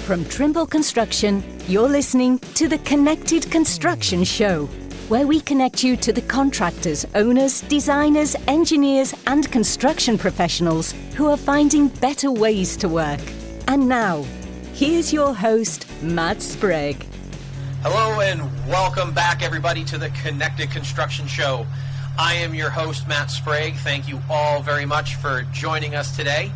From Trimble Construction, you're listening to the Connected Construction Show, where we connect you to the contractors, owners, designers, engineers, and construction professionals who are finding better ways to work. And now, here's your host, Matt Sprague. Hello and welcome back, everybody, to the Connected Construction Show. I am your host, Matt Sprague. Thank you all very much for joining us today.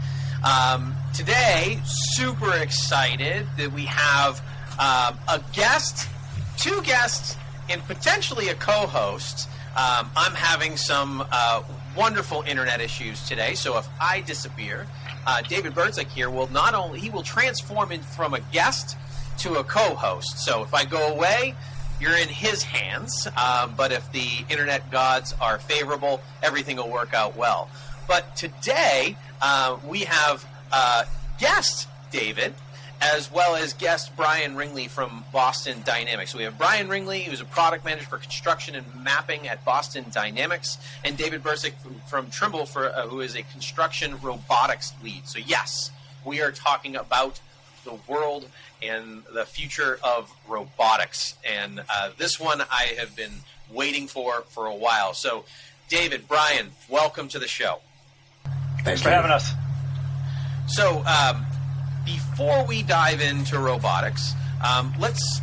Today, super excited that we have a guest, two guests, and potentially a co-host. I'm having some wonderful internet issues today, so if I disappear, David Burczyk here will he will transform from a guest to a co-host. So if I go away, you're in his hands, but if the internet gods are favorable, everything will work out well. But today, we have guest David, as well as guest Brian Ringley from Boston Dynamics. So we have Brian Ringley, who's a product manager for construction and mapping at Boston Dynamics, and David Burczyk from Trimble, who is a construction robotics lead. So yes, we are talking about the world and the future of robotics. And this one I have been waiting for a while. So David, Brian, welcome to the show. Thanks for having us. So before we dive into robotics, let's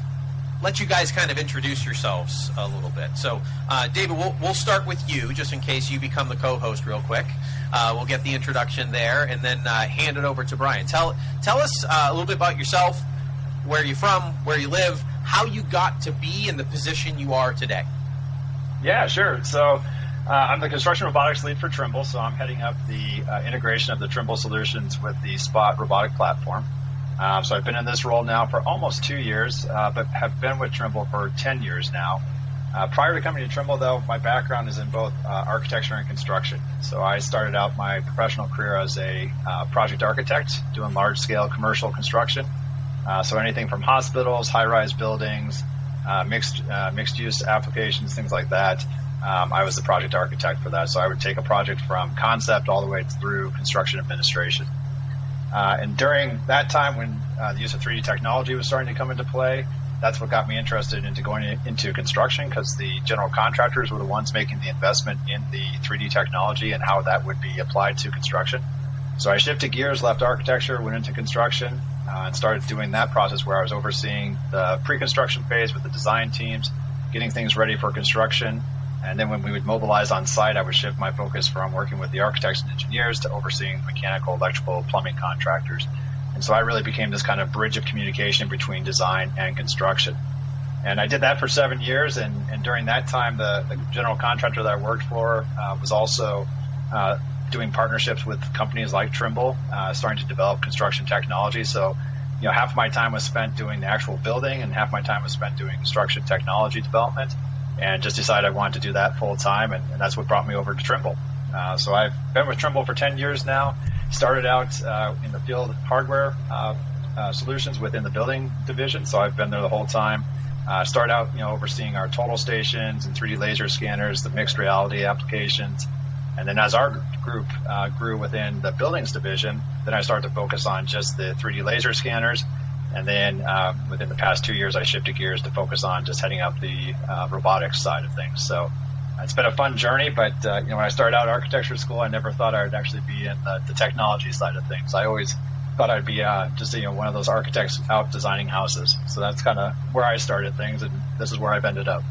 let you guys kind of introduce yourselves a little bit. So David, we'll start with you just in case you become the co-host real quick. We'll get the introduction there and then hand it over to Brian. Tell us a little bit about yourself, where you're from, where you live, how you got to be in the position you are today. Yeah, sure. So I'm the construction robotics lead for Trimble, so I'm heading up the integration of the Trimble solutions with the Spot robotic platform. So I've been in this role now for almost 2 years, but have been with Trimble for 10 years now. Prior to coming to Trimble, though, my background is in both architecture and construction. So I started out my professional career as a project architect doing large-scale commercial construction. So anything from hospitals, high-rise buildings, mixed-use applications, things like that. I was the project architect for that. So I would take a project from concept all the way through construction administration. And during that time when the use of 3D technology was starting to come into play, that's what got me interested into going into construction, because the general contractors were the ones making the investment in the 3D technology and how that would be applied to construction. So I shifted gears, left architecture, went into construction, and started doing that process where I was overseeing the pre-construction phase with the design teams, getting things ready for construction. And then when we would mobilize on site, I would shift my focus from working with the architects and engineers to overseeing mechanical, electrical, plumbing contractors. And so I really became this kind of bridge of communication between design and construction. And I did that for 7 years. And during that time, the general contractor that I worked for was also doing partnerships with companies like Trimble, starting to develop construction technology. So, half of my time was spent doing the actual building and half my time was spent doing construction technology development. And just decided I wanted to do that full time, and that's what brought me over to Trimble. So I've been with Trimble for 10 years now. Started out in the field hardware solutions within the building division, so I've been there the whole time. Started out, overseeing our total stations and 3D laser scanners, the mixed reality applications, and then as our group grew within the buildings division, then I started to focus on just the 3D laser scanners. And then within the past 2 years, I shifted gears to focus on just heading up the robotics side of things. So it's been a fun journey, but when I started out architecture school, I never thought I would actually be in the technology side of things. I always thought I'd be just one of those architects out designing houses. So that's kind of where I started things, and this is where I've ended up.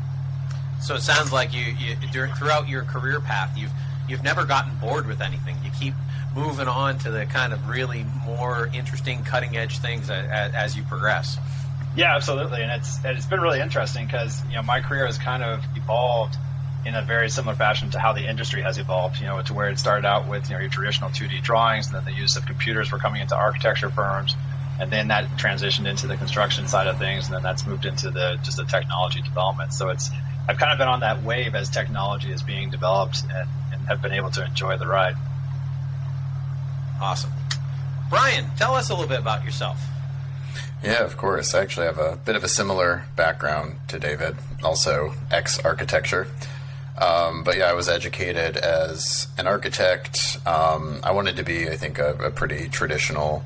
So it sounds like you throughout your career path, you've never gotten bored with anything. You keep moving on to the kind of really more interesting cutting edge things as you progress. Yeah, absolutely. And it's been really interesting because, my career has kind of evolved in a very similar fashion to how the industry has evolved, to where it started out with, your traditional 2D drawings, and then the use of computers were coming into architecture firms. And then that transitioned into the construction side of things. And then that's moved into the technology development. So I've kind of been on that wave as technology is being developed and have been able to enjoy the ride. Awesome. Brian, tell us a little bit about yourself. Yeah, of course. I actually have a bit of a similar background to David, also ex-architecture. But yeah, I was educated as an architect. I wanted to be, I think, a pretty traditional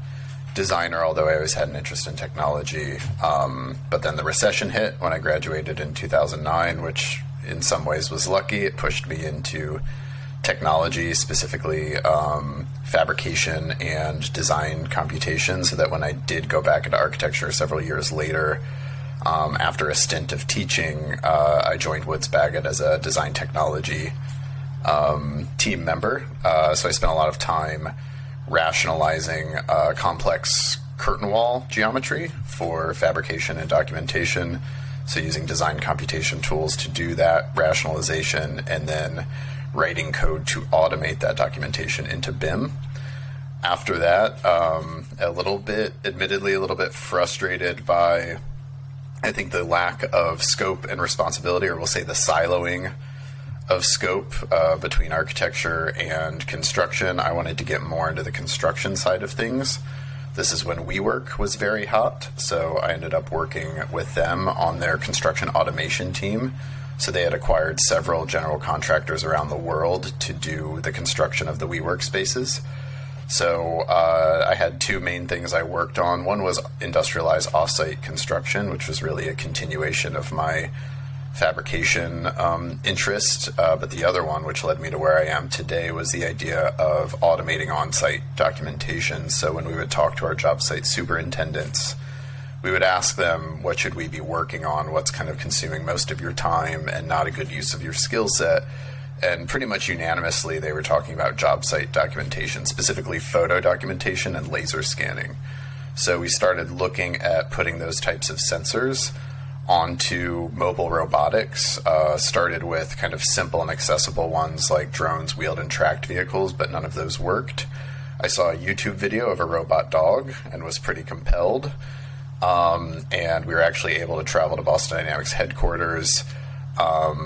designer, although I always had an interest in technology. But then the recession hit when I graduated in 2009, which in some ways was lucky. It pushed me into technology, specifically fabrication and design computation, so that when I did go back into architecture several years later, after a stint of teaching, I joined Woods Bagot as a design technology team member. So I spent a lot of time rationalizing complex curtain wall geometry for fabrication and documentation. So using design computation tools to do that rationalization, and then writing code to automate that documentation into BIM. After that, admittedly a little bit frustrated by, I think, the lack of scope and responsibility, or we'll say the siloing of scope between architecture and construction. I wanted to get more into the construction side of things. This is when WeWork was very hot, so I ended up working with them on their construction automation team. So they had acquired several general contractors around the world to do the construction of the WeWork spaces. So I had two main things I worked on. One was industrialized offsite construction, which was really a continuation of my fabrication interest. But the other one, which led me to where I am today, was the idea of automating on-site documentation. So when we would talk to our job site superintendents, we would ask them, what should we be working on? What's kind of consuming most of your time and not a good use of your skill set? And pretty much unanimously, they were talking about job site documentation, specifically photo documentation and laser scanning. So we started looking at putting those types of sensors onto mobile robotics. Started with kind of simple and accessible ones like drones, wheeled and tracked vehicles, but none of those worked. I saw a YouTube video of a robot dog and was pretty compelled. And we were actually able to travel to Boston Dynamics headquarters,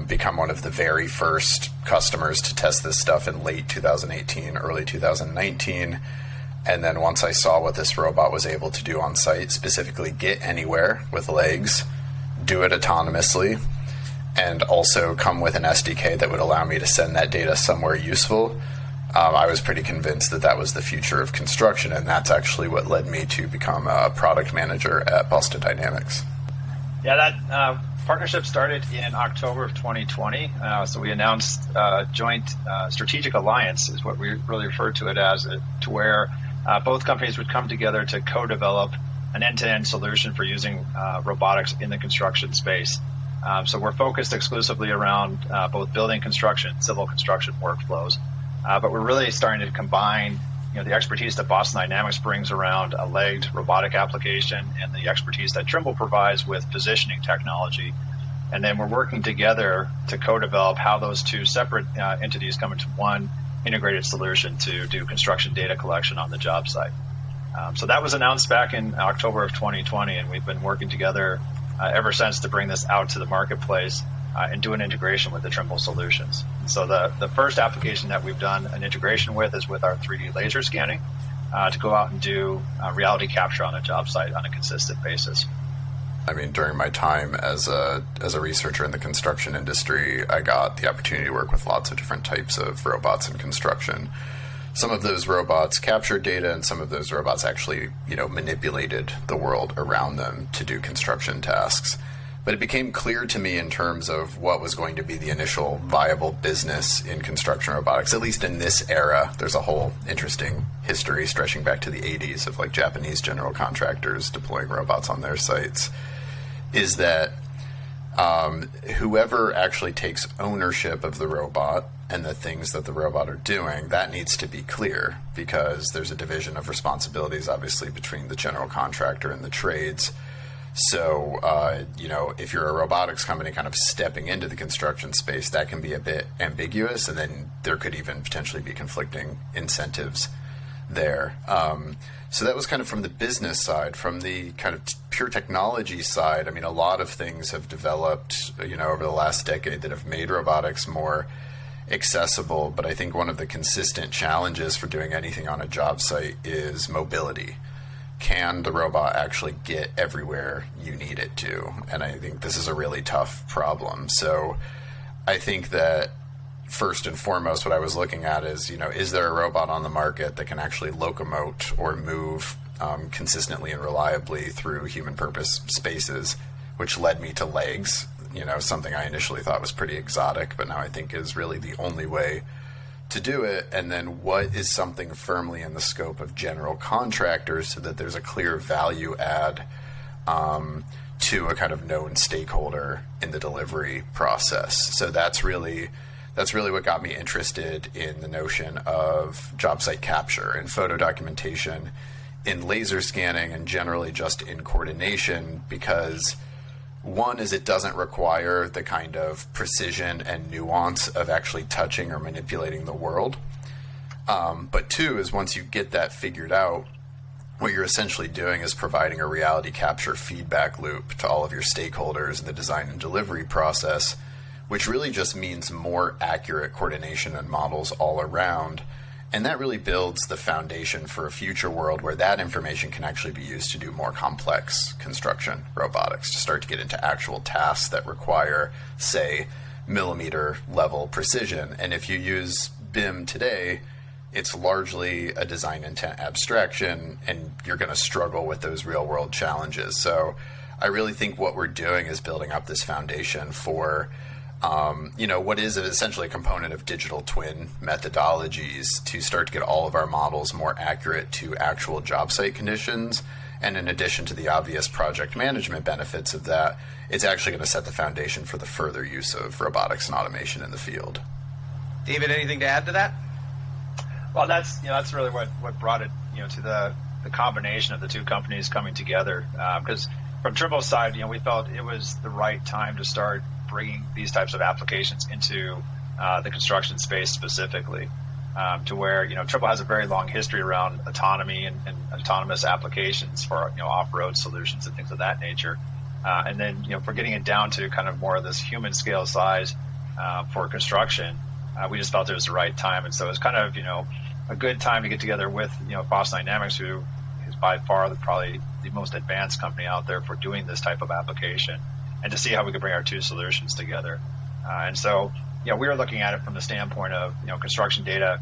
become one of the very first customers to test this stuff in late 2018, early 2019. And then once I saw what this robot was able to do on site, specifically get anywhere with legs, do it autonomously, and also come with an SDK that would allow me to send that data somewhere useful, I was pretty convinced that that was the future of construction, and that's actually what led me to become a product manager at Boston Dynamics. Yeah, that partnership started in October of 2020. So we announced a joint strategic alliance, is what we really refer to it as, to where both companies would come together to co-develop an end-to-end solution for using robotics in the construction space. So we're focused exclusively around both building construction, civil construction workflows. But we're really starting to combine, the expertise that Boston Dynamics brings around a legged robotic application and the expertise that Trimble provides with positioning technology. And then we're working together to co-develop how those two separate entities come into one integrated solution to do construction data collection on the job site. So that was announced back in October of 2020, and we've been working together ever since to bring this out to the marketplace and do an integration with the Trimble solutions. So the first application that we've done an integration with is with our 3D laser scanning to go out and do reality capture on a job site on a consistent basis. I mean, during my time as a researcher in the construction industry, I got the opportunity to work with lots of different types of robots in construction. Some of those robots captured data, and some of those robots actually, manipulated the world around them to do construction tasks. But it became clear to me in terms of what was going to be the initial viable business in construction robotics, at least in this era. There's a whole interesting history stretching back to the 80s of Japanese general contractors deploying robots on their sites, is that whoever actually takes ownership of the robot and the things that the robot are doing, that needs to be clear, because there's a division of responsibilities, obviously, between the general contractor and the trades. So, if you're a robotics company kind of stepping into the construction space, that can be a bit ambiguous, and then there could even potentially be conflicting incentives there. So that was kind of from the business side. From the kind of pure technology side, I mean, a lot of things have developed, over the last decade that have made robotics more accessible. But I think one of the consistent challenges for doing anything on a job site is mobility. Can the robot actually get everywhere you need it to? And I think this is a really tough problem. So I think that first and foremost, what I was looking at is, is there a robot on the market that can actually locomote or move consistently and reliably through human purpose spaces, which led me to legs, something I initially thought was pretty exotic, but now I think is really the only way to do it. And then what is something firmly in the scope of general contractors so that there's a clear value add to a kind of known stakeholder in the delivery process. So that's really what got me interested in the notion of job site capture and photo documentation in laser scanning and generally just in coordination, because one is it doesn't require the kind of precision and nuance of actually touching or manipulating the world. But two is once you get that figured out, what you're essentially doing is providing a reality capture feedback loop to all of your stakeholders in the design and delivery process, which really just means more accurate coordination and models all around. And that really builds the foundation for a future world where that information can actually be used to do more complex construction robotics, to start to get into actual tasks that require, say, millimeter level precision. And if you use BIM today, it's largely a design intent abstraction, and you're going to struggle with those real world challenges. So I really think what we're doing is building up this foundation for what is essentially a component of digital twin methodologies to start to get all of our models more accurate to actual job site conditions. And in addition to the obvious project management benefits of that, it's actually going to set the foundation for the further use of robotics and automation in the field. David, anything to add to that? Well, that's really what brought it to the combination of the two companies coming together. Because from Trimble's side, we felt it was the right time to start bringing these types of applications into the construction space specifically, to where Trimble has a very long history around autonomy and autonomous applications for off-road solutions and things of that nature. And then for getting it down to kind of more of this human scale size for construction, we just felt it was the right time. And so it's kind of a good time to get together with Boston Dynamics, who is by far probably the most advanced company out there for doing this type of application, and to see how we could bring our two solutions together. And so, we were looking at it from the standpoint of, construction data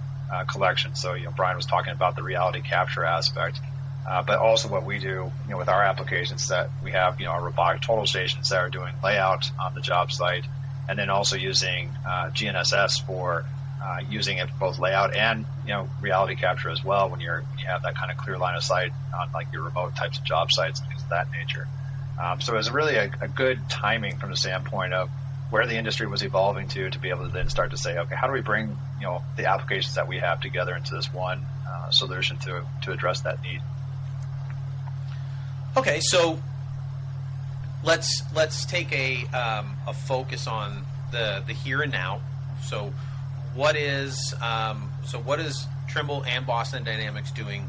collection. So, Brian was talking about the reality capture aspect, but also what we do, with our applications that we have, our robotic total stations that are doing layout on the job site, and then also using GNSS for using it for both layout and, reality capture as well when you have that kind of clear line of sight on like your remote types of job sites and things of that nature. So it was really a good timing from the standpoint of where the industry was evolving to be able to then start to say, okay, how do we bring the applications that we have together into this one solution to address that need? Okay, so let's take a focus on the here and now. So what is Trimble and Boston Dynamics doing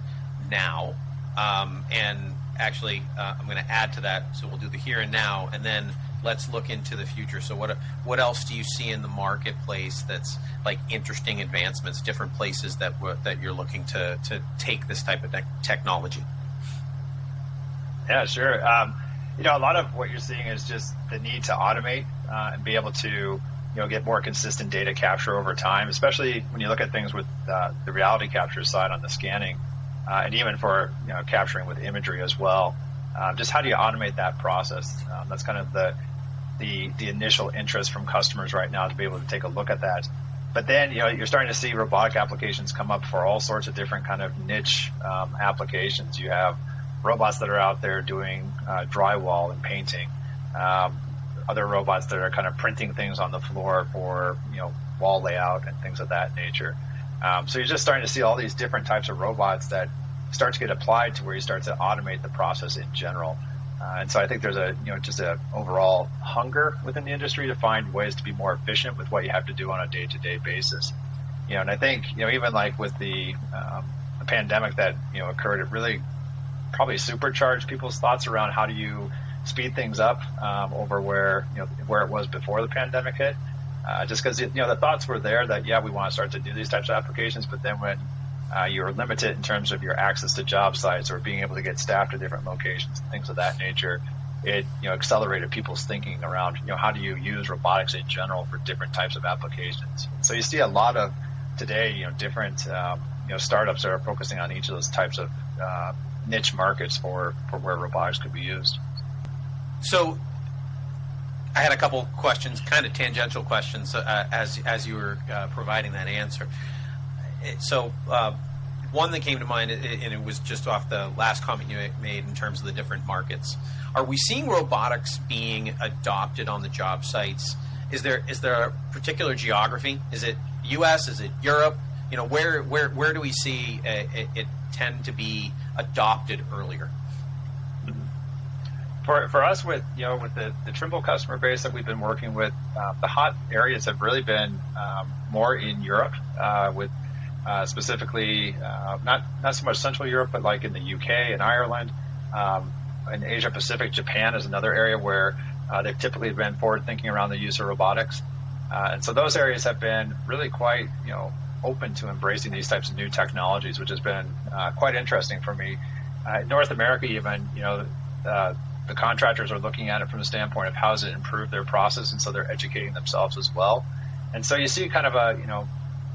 now? And actually, I'm going to add to that. So we'll do the here and now, and then let's look into the future. So what else do you see in the marketplace that's like interesting advancements, different places that you're looking to take this type of technology? Yeah, sure. A lot of what you're seeing is just the need to automate and be able to get more consistent data capture over time, especially when you look at things with the reality capture side on the scanning. And even for capturing with imagery as well, just how do you automate that process? That's kind of the initial interest from customers right now to be able to take a look at that. But then you're starting to see robotic applications come up for all sorts of different kind of niche applications. You have robots that are out there doing drywall and painting. Other robots that are kind of printing things on the floor for wall layout and things of that nature. So you're just starting to see all these different types of robots that start to get applied to where you start to automate the process in general. And so I think there's just a overall hunger within the industry to find ways to be more efficient with what you have to do on a day-to-day basis. And I think even like with the pandemic that occurred, it really probably supercharged people's thoughts around how do you speed things up over where it was before the pandemic hit. Just because the thoughts were there that we want to start to do these types of applications, but then when you're limited in terms of your access to job sites or being able to get staff to different locations and things of that nature, it accelerated people's thinking around how do you use robotics in general for different types of applications. So you see a lot of today different startups that are focusing on each of those types of niche markets for where robotics could be used. So I had a couple questions, kind of tangential questions, as you were providing that answer. So one that came to mind, and it was just off the last comment you made in terms of the different markets. Are we seeing robotics being adopted on the job sites? Is there a particular geography? Is it U.S.? Is it Europe? You know, where do we see it tend to be adopted earlier? For us, with the Trimble customer base that we've been working with, the hot areas have really been more in Europe, with specifically not so much Central Europe, but like in the UK and Ireland. In Asia Pacific, Japan is another area where they've typically been forward thinking around the use of robotics, and so those areas have been really quite open to embracing these types of new technologies, which has been quite interesting for me. North America, even the contractors are looking at it from the standpoint of how does it improve their process, and so they're educating themselves as well. And so you see kind of a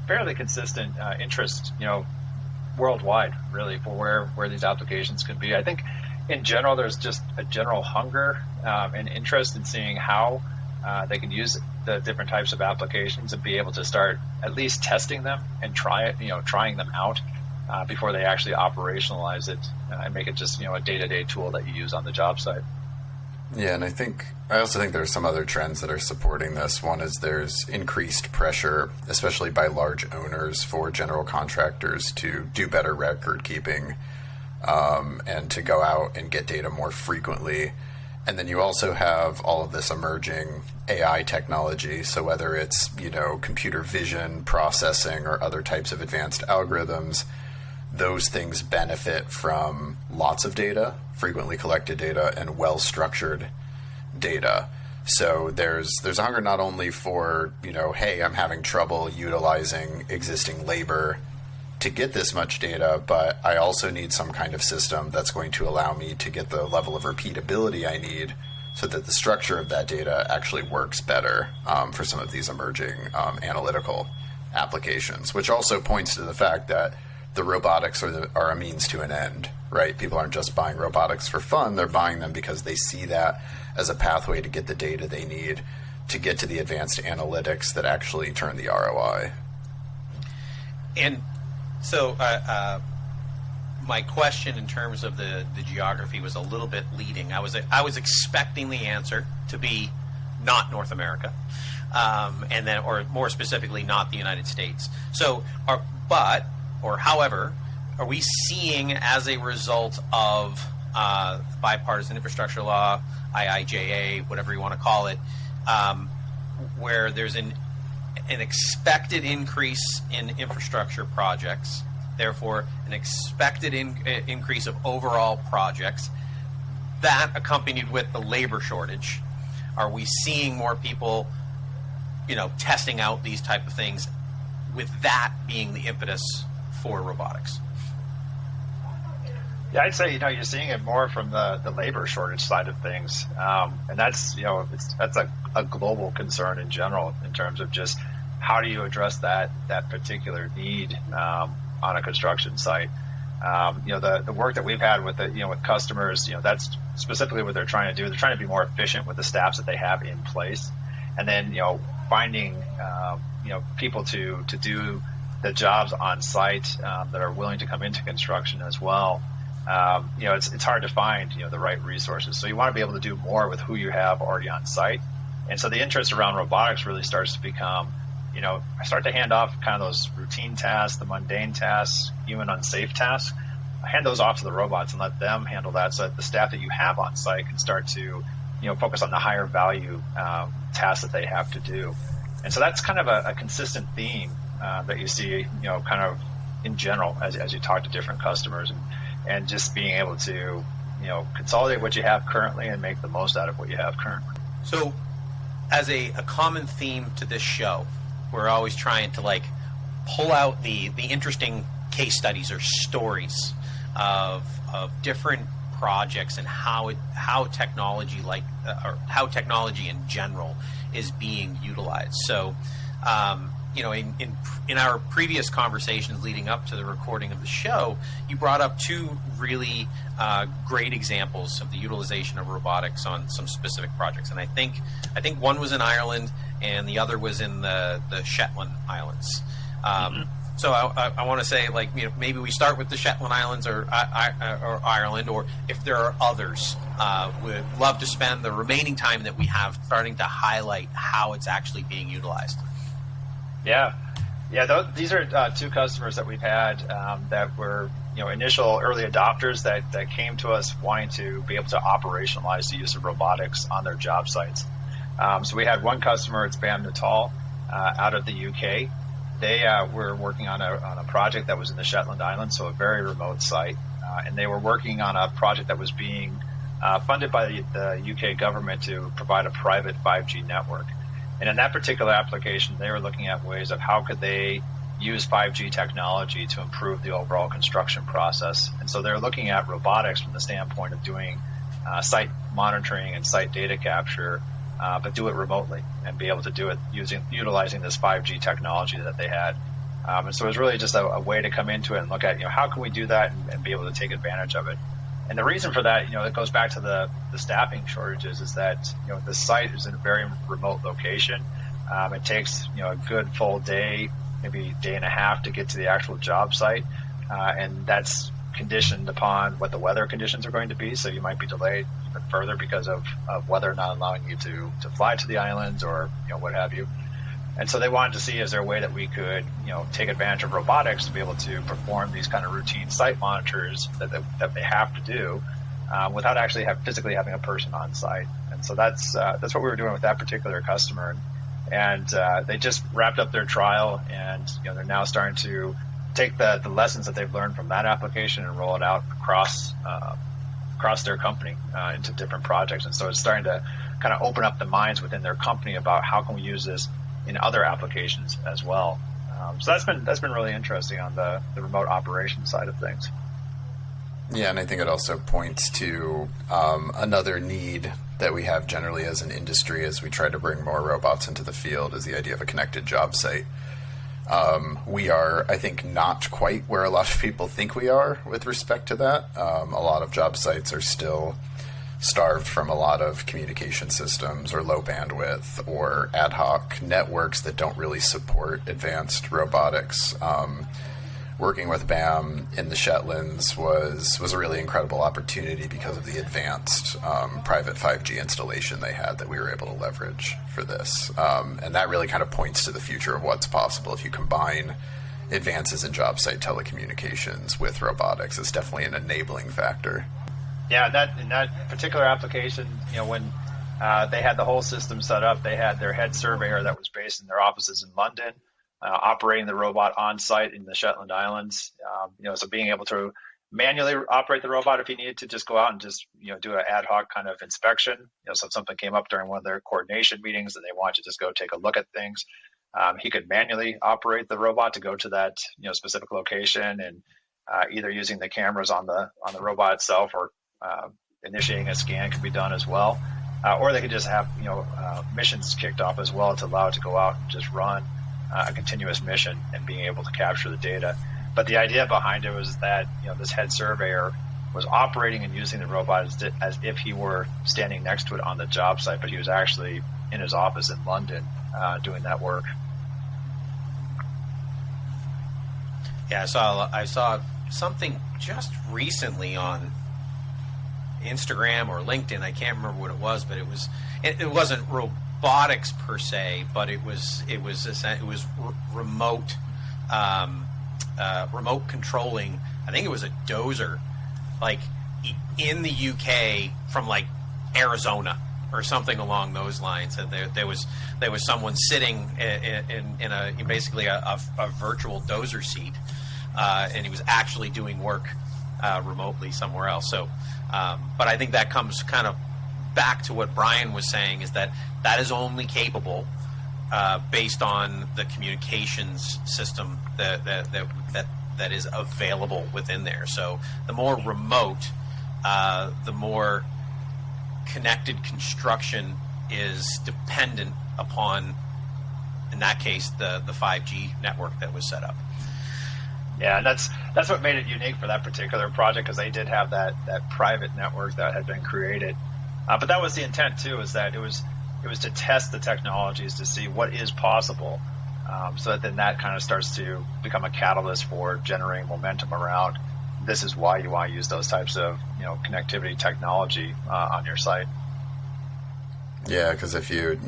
fairly consistent interest worldwide, really, for where these applications can be. I think in general there's just a general hunger and interest in seeing how they can use the different types of applications and be able to start at least testing them and trying them out before they actually operationalize it and make it just a day-to-day tool that you use on the job site. Yeah, and I also think there's some other trends that are supporting this. One is there's increased pressure, especially by large owners, for general contractors to do better record keeping and to go out and get data more frequently. And then you also have all of this emerging AI technology. So whether it's computer vision processing or other types of advanced algorithms, those things benefit from lots of data, frequently collected data, and well-structured data. So there's a hunger not only for, hey, I'm having trouble utilizing existing labor to get this much data, but I also need some kind of system that's going to allow me to get the level of repeatability I need so that the structure of that data actually works better for some of these emerging analytical applications, which also points to the fact that the robotics are a means to an end, right? People aren't just buying robotics for fun. They're buying them because they see that as a pathway to get the data they need to get to the advanced analytics that actually turn the ROI. And so my question in terms of the geography was a little bit leading. I was expecting the answer to be not North America, and then, or more specifically, not the United States. So, however, are we seeing as a result of bipartisan infrastructure law, IIJA, whatever you want to call it, where there's an expected increase in infrastructure projects, therefore an expected increase of overall projects, that accompanied with the labor shortage? Are we seeing more people, testing out these type of things, with that being the impetus for robotics? Yeah, I'd say you're seeing it more from the labor shortage side of things, and that's that's a global concern in general in terms of just how do you address that particular need on a construction site. The work that we've had with with customers, that's specifically what they're trying to do. They're trying to be more efficient with the staffs that they have in place, and then finding people to do the jobs on site that are willing to come into construction as well. It's hard to find the right resources, so you want to be able to do more with who you have already on site. And so the interest around robotics really starts to become, start to hand off kind of those routine tasks, the mundane tasks, human unsafe tasks, hand those off to the robots and let them handle that, so that the staff that you have on site can start to focus on the higher value tasks that they have to do. And so that's kind of a consistent theme that you see, kind of in general as you talk to different customers, and just being able to, consolidate what you have currently and make the most out of what you have currently. So as a common theme to this show, we're always trying to pull out the interesting case studies or stories of different projects and how technology how technology in general is being utilized. So in our previous conversations leading up to the recording of the show, you brought up two really great examples of the utilization of robotics on some specific projects, and I think one was in Ireland and the other was in the Shetland Islands. So I want to say, maybe we start with the Shetland Islands or Ireland, or if there are others, we'd love to spend the remaining time that we have starting to highlight how it's actually being utilized. Yeah. These are two customers that we've had that were initial early adopters that came to us wanting to be able to operationalize the use of robotics on their job sites. So we had one customer, it's BAM Natal, out of the UK. They were working on a project that was in the Shetland Islands, so a very remote site, and they were working on a project that was being funded by the UK government to provide a private 5G network. And in that particular application, they were looking at ways of how could they use 5G technology to improve the overall construction process. And so they're looking at robotics from the standpoint of doing site monitoring and site data capture, but do it remotely and be able to do it utilizing this 5G technology that they had. And so it was really just a way to come into it and look at, how can we do that and be able to take advantage of it. And the reason for that, it goes back to the staffing shortages, is that, the site is in a very remote location. It takes, a good full day, maybe day and a half to get to the actual job site. And that's conditioned upon what the weather conditions are going to be. So you might be delayed even further because of weather not allowing you to fly to the islands or, what have you. And so they wanted to see, is there a way that we could, take advantage of robotics to be able to perform these kind of routine site monitors that they have to do without actually physically having a person on site. And so that's what we were doing with that particular customer. And they just wrapped up their trial, and they're now starting to take the lessons that they've learned from that application and roll it out across their company into different projects. And so it's starting to kind of open up the minds within their company about how can we use this in other applications as well. So that's been really interesting on the remote operation side of things. Yeah, and I think it also points to another need that we have generally as an industry as we try to bring more robots into the field, is the idea of a connected job site. We are, I think, not quite where a lot of people think we are with respect to that. A lot of job sites are still starved from a lot of communication systems or low bandwidth or ad hoc networks that don't really support advanced robotics. Working with BAM in the Shetlands was a really incredible opportunity because of the advanced private 5G installation they had that we were able to leverage for this. And that really kind of points to the future of what's possible if you combine advances in job site telecommunications with robotics. It's definitely an enabling factor. Yeah, in that particular application, when they had the whole system set up, they had their head surveyor that was based in their offices in London, operating the robot on site in the Shetland Islands. So being able to manually operate the robot if he needed to just go out and just do an ad hoc kind of inspection. So if something came up during one of their coordination meetings and they wanted to just go take a look at things, he could manually operate the robot to go to that specific location, and either using the cameras on the robot itself or initiating a scan could be done as well, or they could just have missions kicked off as well to allow it to go out and just run a continuous mission and being able to capture the data. But the idea behind it was that this head surveyor was operating and using the robot as if he were standing next to it on the job site, but he was actually in his office in London doing that work. Yeah, I saw something just recently on Instagram or LinkedIn. I can't remember what it was, but it wasn't robotics per se, but it was remote remote controlling. I think it was a dozer, like in the UK from like Arizona or something along those lines. And there was someone sitting in a basically a virtual dozer seat, and he was actually doing work remotely somewhere else. So, but I think that comes kind of back to what Brian was saying, is that is only capable based on the communications system that is available within there. So the more remote, the more connected construction is dependent upon in that case, the 5G network that was set up. Yeah, and that's what made it unique for that particular project, because they did have that private network that had been created. But that was the intent too, is that it was to test the technologies to see what is possible, so that then that kind of starts to become a catalyst for generating momentum around this is why you want to use those types of connectivity technology on your site. Yeah, because if you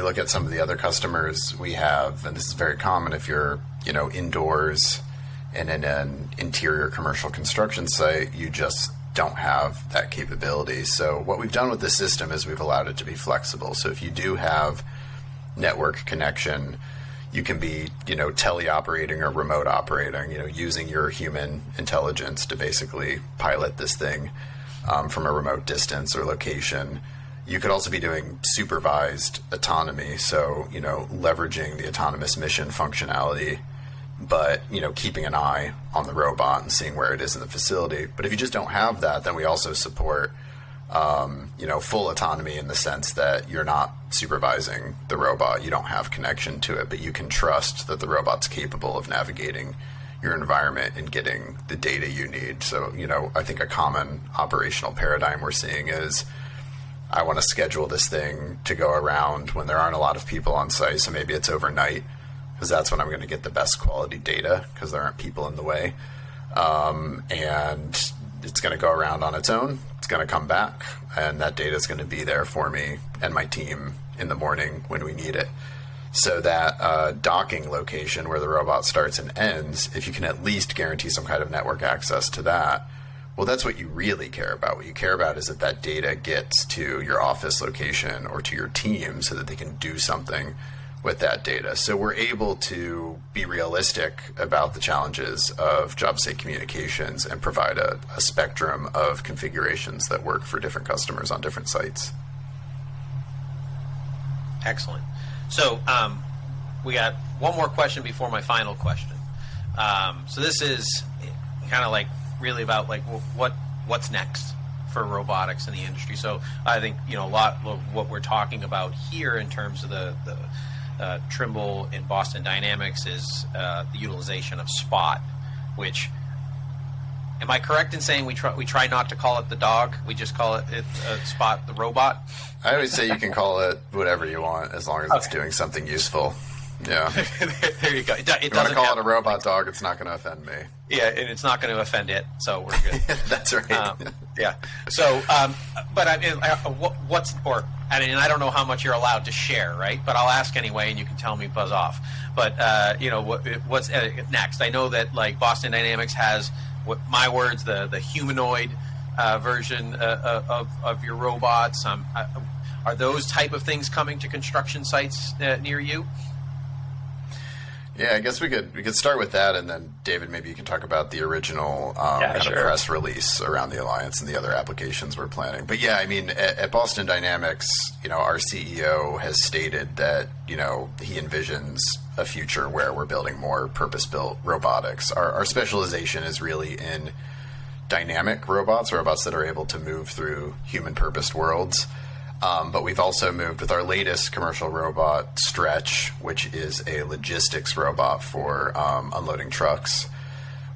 look at some of the other customers we have, and this is very common if you're indoors and in an interior commercial construction site, you just don't have that capability. So what we've done with the system is we've allowed it to be flexible. So if you do have network connection, you can be, teleoperating or remote operating, using your human intelligence to basically pilot this thing from a remote distance or location. You could also be doing supervised autonomy, so, leveraging the autonomous mission functionality, but, keeping an eye on the robot and seeing where it is in the facility. But if you just don't have that, then we also support, full autonomy in the sense that you're not supervising the robot. You don't have connection to it, but you can trust that the robot's capable of navigating your environment and getting the data you need. So, I think a common operational paradigm we're seeing is, I want to schedule this thing to go around when there aren't a lot of people on site, so maybe it's overnight, because that's when I'm going to get the best quality data, because there aren't people in the way. And it's going to go around on its own. It's going to come back, and that data is going to be there for me and my team in the morning when we need it. So that docking location where the robot starts and ends, if you can at least guarantee some kind of network access to that, well, that's what you really care about. What you care about is that that data gets to your office location or to your team so that they can do something with that data. So we're able to be realistic about the challenges of job site communications and provide a spectrum of configurations that work for different customers on different sites. Excellent. So we got one more question before my final question. So this is kind of like really about like what's next for robotics in the industry. So I think a lot of what we're talking about here in terms of the Trimble and Boston Dynamics is the utilization of Spot, which, am I correct in saying we try not to call it the dog? We just call it Spot the robot? I always say you can call it whatever you want as long as it's doing something useful. Yeah. There you go. If you want to call it a robot dog, it's not going to offend me. Yeah, and it's not going to offend it, so we're good. That's right. Yeah. So, but I mean, and I don't know how much you're allowed to share, right? But I'll ask anyway, and you can tell me buzz off. But what's next? I know that like Boston Dynamics has, my words, the humanoid version of your robots. Are those type of things coming to construction sites near you? Yeah, I guess we could start with that, and then David, maybe you can talk about the original kind of press release around the Alliance and the other applications we're planning. But yeah, I mean, at Boston Dynamics, our CEO has stated that he envisions a future where we're building more purpose-built robotics. Our specialization is really in dynamic robots that are able to move through human-purposed worlds. But we've also moved with our latest commercial robot, Stretch, which is a logistics robot for unloading trucks.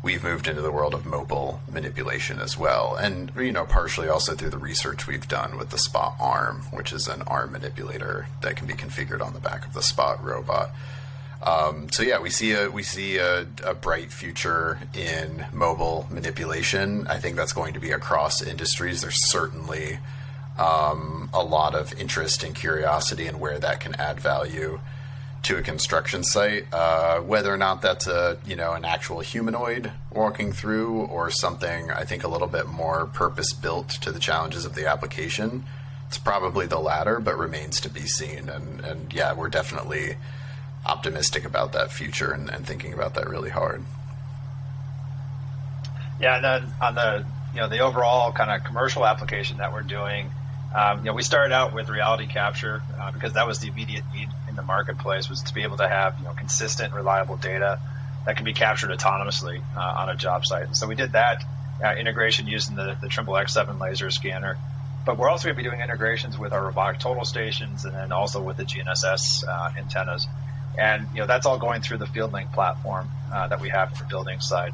We've moved into the world of mobile manipulation as well. And, partially also through the research we've done with the Spot arm, which is an arm manipulator that can be configured on the back of the Spot robot. So yeah, we see a bright future in mobile manipulation. I think that's going to be across industries. There's certainly a lot of interest and curiosity in where that can add value to a construction site. Whether or not that's an actual humanoid walking through or something, I think a little bit more purpose-built to the challenges of the application. It's probably the latter, but remains to be seen. And yeah, we're definitely optimistic about that future and thinking about that really hard. Yeah, and then on the overall kind of commercial application that we're doing, we started out with reality capture because that was the immediate need in the marketplace, was to be able to have consistent, reliable data that can be captured autonomously on a job site. And so we did that integration using the Trimble X7 laser scanner. But we're also going to be doing integrations with our robotic total stations and then also with the GNSS antennas. And that's all going through the FieldLink platform that we have for the building side.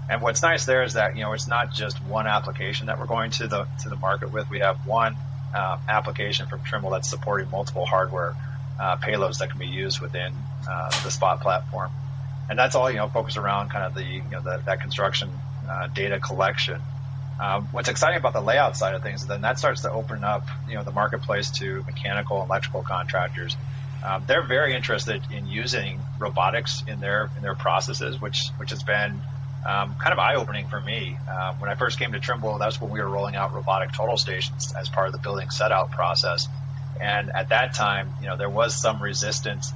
And what's nice there is that it's not just one application that we're going to the market with. We have one application from Trimble that's supporting multiple hardware payloads that can be used within the Spot platform, and that's all focused around kind of that construction data collection. What's exciting about the layout side of things is then that starts to open up the marketplace to mechanical and electrical contractors. They're very interested in using robotics in their processes, which has been kind of eye-opening for me. When I first came to Trimble, that's when we were rolling out robotic total stations as part of the building set-out process. And at that time, there was some resistance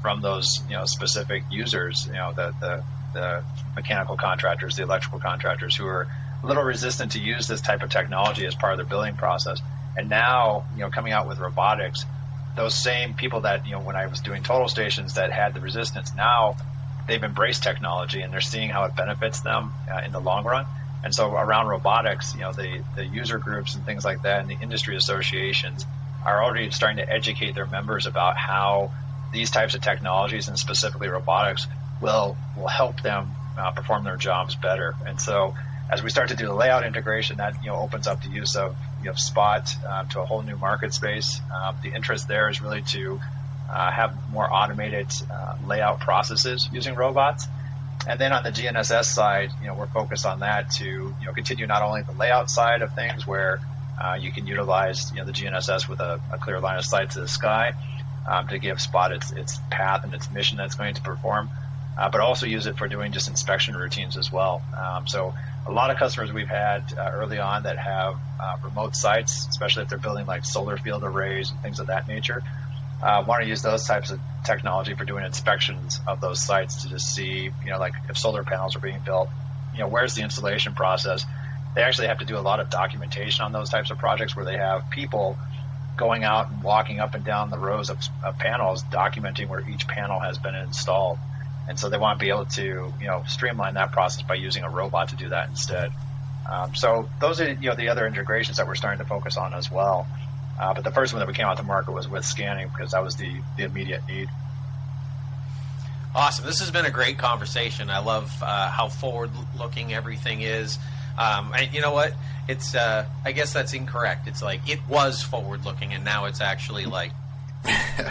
from those specific users, the mechanical contractors, the electrical contractors, who were a little resistant to use this type of technology as part of their building process. And now, coming out with robotics, those same people that, when I was doing total stations that had the resistance, now they've embraced technology and they're seeing how it benefits them in the long run. And so around robotics, the user groups and things like that and the industry associations are already starting to educate their members about how these types of technologies, and specifically robotics, will help them perform their jobs better. And so as we start to do the layout integration, that opens up the use of Spot to a whole new market space. The interest there is really to have more automated layout processes using robots. And then on the GNSS side, we're focused on that to continue not only the layout side of things, where you can utilize the GNSS with a clear line of sight to the sky to give Spot its path and its mission that's going to perform, but also use it for doing just inspection routines as well. So a lot of customers we've had early on that have remote sites, especially if they're building like solar field arrays and things of that nature, want to use those types of technology for doing inspections of those sites to just see, like if solar panels are being built, where's the installation process. They actually have to do a lot of documentation on those types of projects where they have people going out and walking up and down the rows of panels, documenting where each panel has been installed. And so they want to be able to, streamline that process by using a robot to do that instead. So those are, the other integrations that we're starting to focus on as well. But the first one that we came out to market was with scanning, because that was the immediate need. Awesome. This has been a great conversation. I love how forward-looking everything is. And you know what? It's I guess that's incorrect. It's like it was forward-looking, and now it's actually like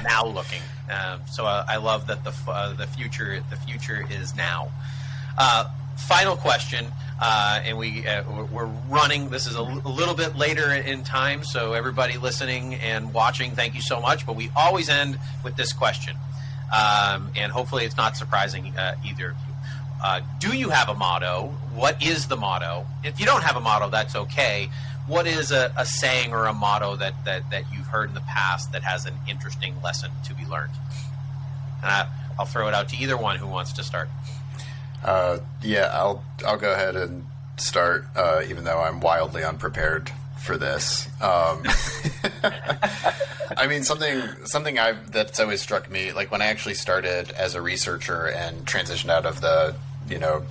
now looking. So I love that the future is now. Final question, and we're running. This is a little bit later in time, so everybody listening and watching, thank you so much. But we always end with this question, and hopefully it's not surprising either of you. Do you have a motto? What is the motto? If you don't have a motto, that's okay. What is a saying or a motto that you've heard in the past that has an interesting lesson to be learned? And I'll throw it out to either one who wants to start. Yeah, I'll go ahead and start, even though I'm wildly unprepared for this. I mean, something that's always struck me, like when I actually started as a researcher and transitioned out of the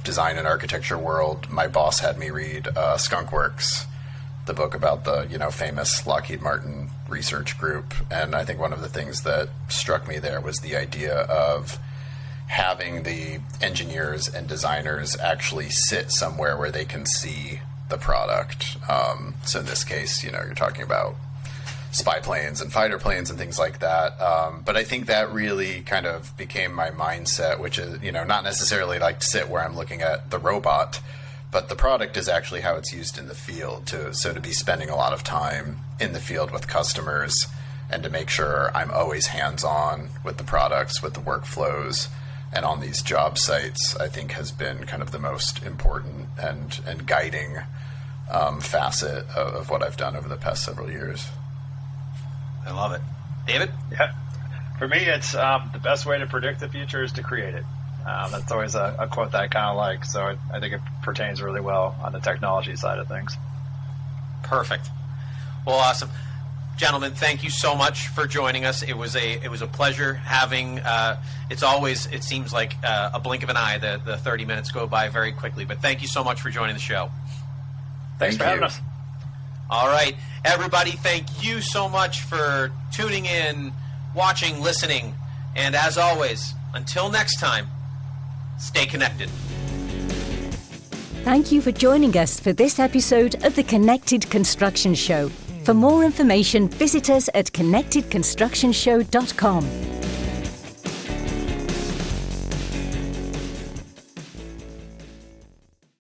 design and architecture world, my boss had me read Skunk Works, the book about the famous Lockheed Martin research group. And I think one of the things that struck me there was the idea of having the engineers and designers actually sit somewhere where they can see the product. So in this case, you're talking about spy planes and fighter planes and things like that. But I think that really kind of became my mindset, which is, not necessarily like to sit where I'm looking at the robot, but the product is actually how it's used in the field. So to be spending a lot of time in the field with customers and to make sure I'm always hands-on with the products, with the workflows, and on these job sites, I think has been kind of the most important and guiding facet of what I've done over the past several years. I love it. David? Yeah. For me, it's the best way to predict the future is to create it. That's always a quote that I kind of like. So I think it pertains really well on the technology side of things. Perfect. Well, awesome. Gentlemen, thank you so much for joining us. It was a pleasure having. It seems like a blink of an eye. The 30 minutes go by very quickly. But thank you so much for joining the show. Thanks for having us. All right, everybody. Thank you so much for tuning in, watching, listening And as always, until next time, stay connected. Thank you for joining us for this episode of the Connected Construction Show. For more information, visit us at connectedconstructionshow.com.